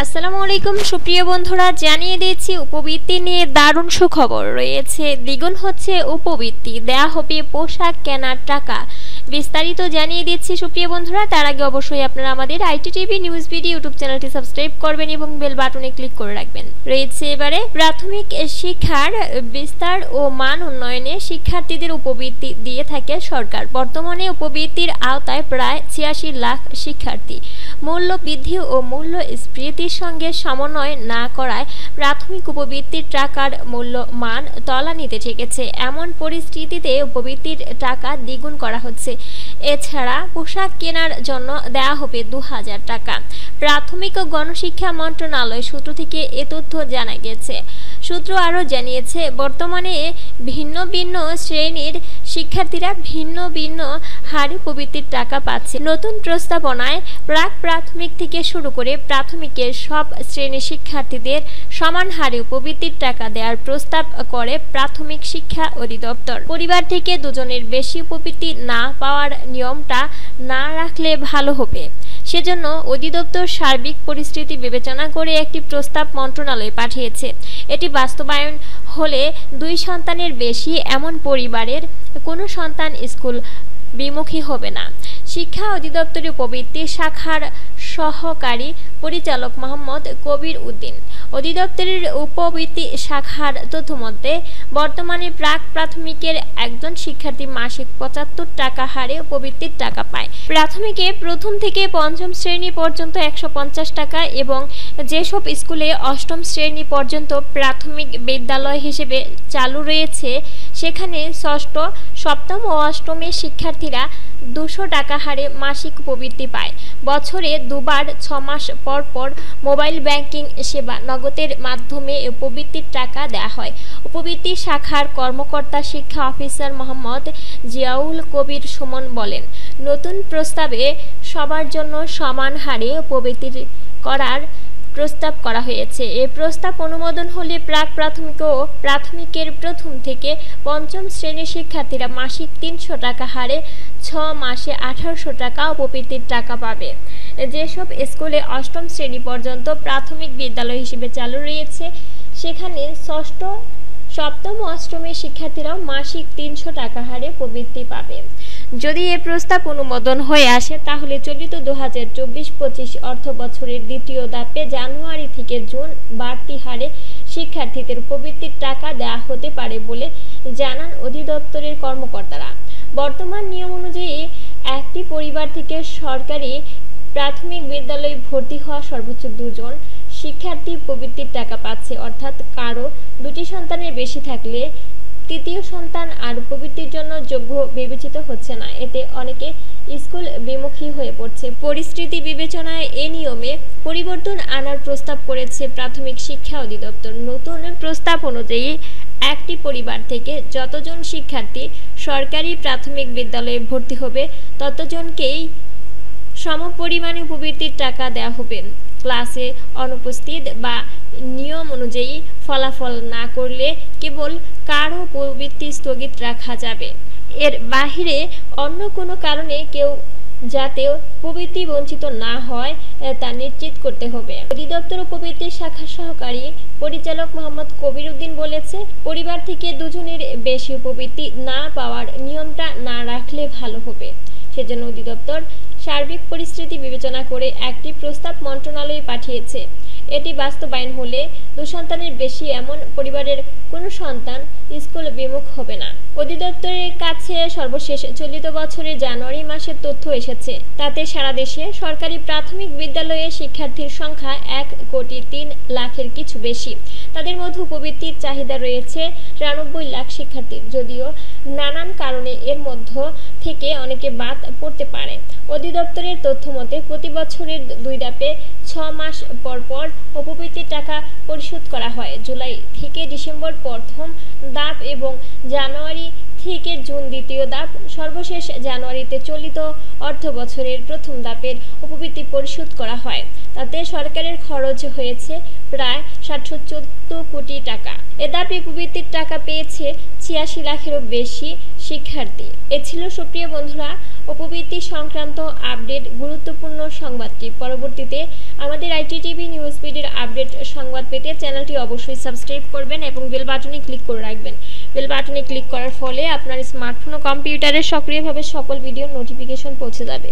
আসসালামু আলাইকুম সুপ্রিয় বন্ধুরা, জানিয়ে দিয়েছি উপবৃত্তি নিয়ে দারুণ সুখবর রয়েছে। দ্বিগুণ হচ্ছে উপবৃত্তি, দেয়া হবে পোশাক কেনার টাকা। বিস্তারিত জানিয়ে দিচ্ছি সুপ্রিয় বন্ধুরা। তার আগে অবশ্যই আপনারা আমাদের আইটিটিভি নিউজ ভিডিও ইউটিউব চ্যানেলটি সাবস্ক্রাইব করবেন এবং বেল বাটনে ক্লিক করে রাখবেন। রয়েছে এবারে প্রাথমিক শিক্ষার বিস্তার ও মান উন্নয়নে শিক্ষার্থীদের উপবৃত্তি দিয়ে থাকে সরকার। বর্তমানে উপবৃত্তির আওতায় প্রায় ৮৬ লাখ শিক্ষার্থী। মূল্য বৃদ্ধি ও মূল্যস্ফীতির সঙ্গে সমন্বয় না করায় প্রাথমিক উপবৃত্তির টাকার মূল্যমান তলানিতে ঠেকেছে। এমন পরিস্থিতিতে উপবৃত্তির টাকা দ্বিগুণ করা হচ্ছে। এছাড়া পোশাক কেনার জন্য দেওয়া হবে ২০০০ টাকা। প্রাথমিক ও গণশিক্ষা মন্ত্রণালয় সূত্র থেকে এ তথ্য জানা গেছে। সূত্র আরও জানিয়েছে, বর্তমানে ভিন্ন ভিন্ন শ্রেণীর শিক্ষার্থীরা ভিন্ন ভিন্ন হারে উপবৃত্তির টাকা পাচ্ছে। নতুন প্রস্তাবনায় প্রাক প্রাথমিক থেকে শুরু করে প্রাথমিকের সব শ্রেণীর শিক্ষার্থীদের সমান হারে উপবৃত্তির টাকা দেওয়ার প্রস্তাব করে প্রাথমিক শিক্ষা অধিদপ্তর। পরিবার থেকে দুজনের বেশি উপবৃত্তি না পাওয়ার নিয়মটা না রাখলে ভালো হবে। সেজন্য অধিদপ্তর সার্বিক পরিস্থিতি বিবেচনা করে একটি প্রস্তাব মন্ত্রণালয়ে পাঠিয়েছে। এটি বাস্তবায়ন হলে ২ সন্তানের বেশি এমন পরিবারের কোনো সন্তান স্কুল বিমুখী হবে না। শিক্ষা অধিদপ্তরের উপবৃত্তি শাখার সহকারী পরিচালক মোহাম্মদ কবির উদ্দিন। অধিদপ্তরের উপবৃত্তি শাখার তথ্যমতে বর্তমানে প্রাক প্রাথমিকের একজন শিক্ষার্থী মাসিক ৭৫ টাকা হারে উপবৃত্তির টাকা পায়। প্রাথমিকে প্রথম থেকে পঞ্চম শ্রেণী পর্যন্ত ১৫০ টাকা এবং যেসব স্কুলে অষ্টম শ্রেণী পর্যন্ত প্রাথমিক বিদ্যালয় হিসেবে চালু রয়েছে সেখানে ষষ্ঠ, সপ্তম ও অষ্টমের শিক্ষার্থীরা ২০০ টাকা হারে মাসিক উপবৃত্তি পায়। বছরে দুবার ৬ মাস পর পর মোবাইল ব্যাংকিং সেবা নগদের মাধ্যমে উপবৃত্তির টাকা দেওয়া হয়। উপবৃত্তি শাখার কর্মকর্তা শিক্ষা অফিসার মোহাম্মদ জিয়াউল কবির সুমন বলেন, নতুন প্রস্তাবে সবার জন্য সমান হারে উপবৃত্তি করার প্রস্তাব করা হয়েছে। এই প্রস্তাব অনুমোদন হলে প্রাক প্রাথমিক ও প্রাথমিকের প্রথম থেকে পঞ্চম শ্রেণীর শিক্ষার্থীরা মাসিক ৩০০ টাকা হারে ৬ মাসে ১৮০০ টাকা উপবৃত্তির টাকা পাবে। যেসব স্কুলে অষ্টম শ্রেণী পর্যন্ত প্রাথমিক বিদ্যালয় হিসেবে চালু রয়েছে সেখানে ষষ্ঠ, সপ্তম ও অষ্টমের শিক্ষার্থীরাও মাসিক ৩০০ টাকা হারে উপবৃত্তি পাবে। যদি এ প্রস্তাব অনুমোদন হয়ে আসে তাহলে চলিত ২০২৪-২৫ অর্থ বছরের দ্বিতীয় ধাপে জানুয়ারি থেকে জুন বাড়তি হারে শিক্ষার্থীদের উপবৃত্তির টাকা দেওয়া হতে পারে বলে জানান অধিদপ্তরের কর্মকর্তারা। বর্তমান নিয়ম অনুযায়ী একটি পরিবার থেকে সরকারি প্রাথমিক বিদ্যালয়ে ভর্তি হওয়া সর্বোচ্চ ২ জন শিক্ষার্থী উপবৃত্তির টাকা পাচ্ছে। অর্থাৎ কারো ২টি সন্তানের বেশি থাকলে তৃতীয় সন্তান আর উপবৃত্তির জন্য যোগ্য বিবেচিত হচ্ছে না। এতে অনেকে স্কুল বিমুখী হয়ে পড়ছে। পরিস্থিতি বিবেচনায় এ নিয়মে পরিবর্তন আনার প্রস্তাব করেছে প্রাথমিক শিক্ষা অধিদপ্তর। নতুন প্রস্তাব অনুযায়ী একটি পরিবার থেকে যতজন শিক্ষার্থী সরকারি প্রাথমিক বিদ্যালয়ে ভর্তি হবে ততজনকেই সমপরিমাণে উপবৃত্তির টাকা দেওয়া হবে। ক্লাসে অনুপস্থিত বা নিয়ম অনুযায়ী ফলাফল না করলে কেবল কারো উপবৃত্তি স্থগিত রাখা যাবে। এর বাহিরে অন্য কোনো কারণে কেউ যাতে উপবৃত্তি বঞ্চিত না হয় তা নিশ্চিত করতে হবে। অধিদপ্তর উপবৃত্তি শাখা সহকারী পরিচালক মোহাম্মদ কবির উদ্দিন বলেছে, পরিবার থেকে দুজনের বেশি উপবৃত্তি না পাওয়ার নিয়মটা না রাখলে ভালো হবে। সেজন্য অধিদপ্তর সার্বিক পরিস্থিতি বিবেচনা করে একটি প্রস্তাব মন্ত্রণালয়ে পাঠিয়েছে। এটি বাস্তবায়ন হলে ২ সন্তানের বেশি এমন পরিবারের কোনো সন্তান স্কুল বিমুখ হবে না। অধিদপ্তরের কাছে সর্বশেষ চলিত বছরের জানুয়ারি মাসের তথ্য এসেছে। তাতে সারা দেশে সরকারি প্রাথমিক বিদ্যালয়ে শিক্ষার্থীর সংখ্যা ১,৩ লাখের কিছু বেশি। তাদের মধ্যে উপবৃত্তির চাহিদা রয়েছে ৯৩ লাখ শিক্ষার্থীর। যদিও নানান কারণে এর মধ্য থেকে অনেকে বাদ পড়তে পারে। অধিদপ্তরের তথ্য মতে প্রতি বছরের ২ ধাপে ৬ মাস পর পর উপবৃত্তির টাকা পরিশোধ করা হয়। জুলাই থেকে ডিসেম্বর প্রথম ধাপ এবং জানুয়ারি থেকে জুন দ্বিতীয় ধাপ। সর্বশেষ জানুয়ারিতে চলিত অর্থ বছরের প্রথম ধাপের উপবৃত্তি পরিশোধ করা হয়। তাতে সরকারের খরচ হয়েছে প্রায় ৭১৪ কোটি টাকা। এ ধাপে উপবৃত্তির টাকা পেয়েছে ৮৬ লাখেরও বেশি শিক্ষার্থী। এ ছিল সুপ্রিয় বন্ধুরা উপবৃত্তি সংক্রান্ত আপডেট গুরুত্বপূর্ণ সংবাদটি। পরবর্তীতে আমাদের আইটিটিভি নিউজ স্পিডের আপডেট সংবাদ পেতে চ্যানেলটি অবশ্যই সাবস্ক্রাইব করবেন এবং বেল বাটনে ক্লিক করে রাখবেন। বেল বাটনে ক্লিক করার ফলে আপনার স্মার্টফোন ও কম্পিউটারে সক্রিয়ভাবে সকল ভিডিও নোটিফিকেশন পৌঁছে যাবে।